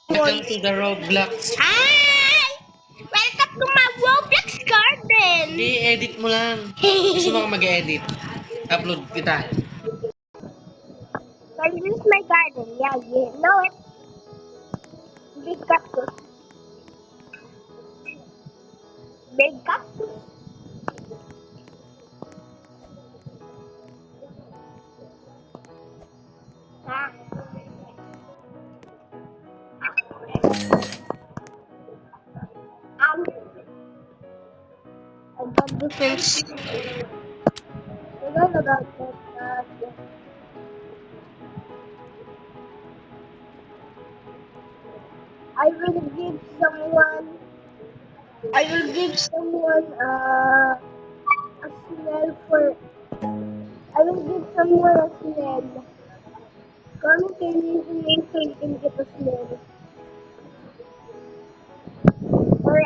Welcome to the Roblox. Hi! Welcome to my Roblox garden! I-edit mo lang. Gusto mo ka mag-edit? Upload kita. Well, this is my garden. Yeah, you know it. Big cactus. Big cactus. Ah. I got this thing. Forgot about that. I will give someone. I will give someone a smell for. I will give someone a smell. Comment your username so you can get a smell. Or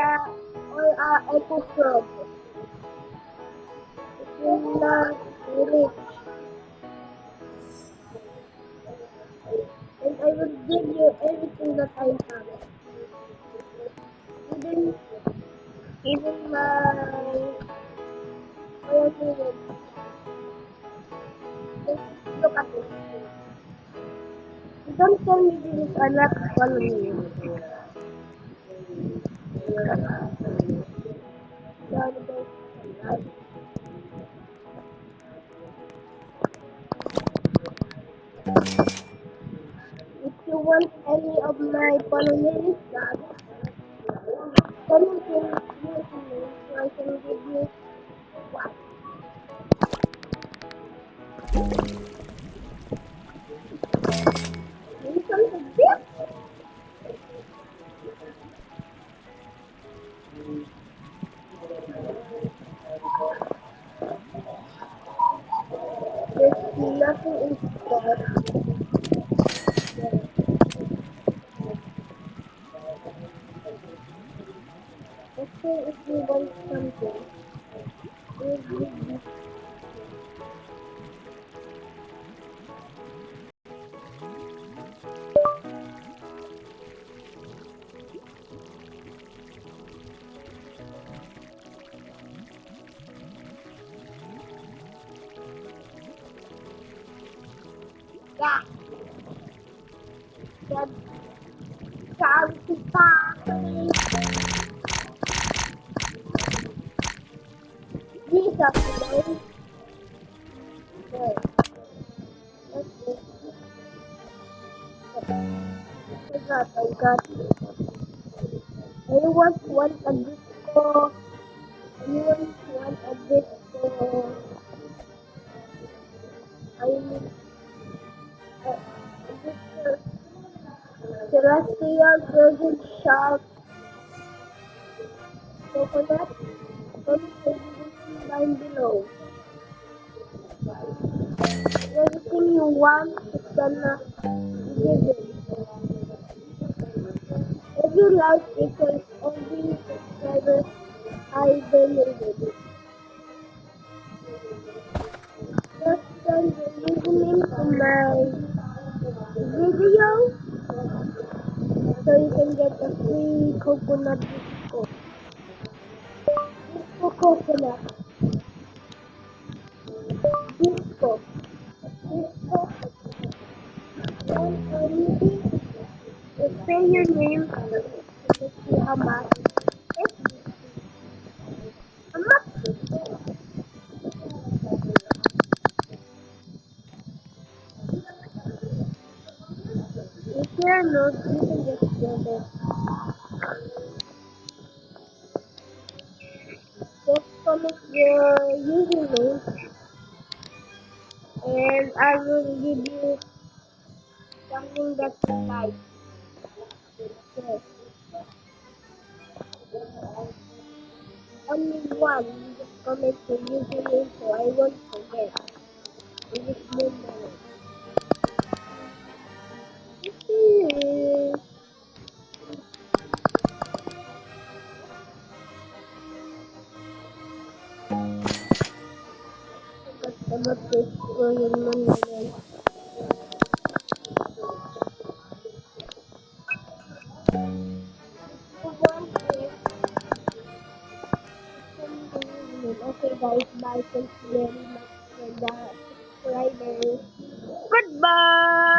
echo frog. It will not reach. And I will give you everything that I have. Even even my opinion. Just look at it. Don't tell me this is not following you. If you want any of my followers, comment in username so I can give you one. Maybe something big. There's nothing in store. Okay, if you want something, yeah, that satisfying. These are today. Good. Okay. I got anyone want a disco? Anyone want a disco? I mean, a disco. Celestial Virgin Shark Coconut. Comment the description down below. Everything you want is gonna be given. If you like because every subscriber I donated. Just send your username to my video so you can get a free coconut disco. Disco coconut. Disco. Disco. And anything, just say your name. Let's see how much. How much? If you're not, you can just get it. Just comment your username and I will give you something that you like. Yes. Only one. You just comment your username so I won't forget. In this moment. Customer page ko yung nangyayari. him. Okay, guys, bye. Thank you very much for the subscribers. Goodbye!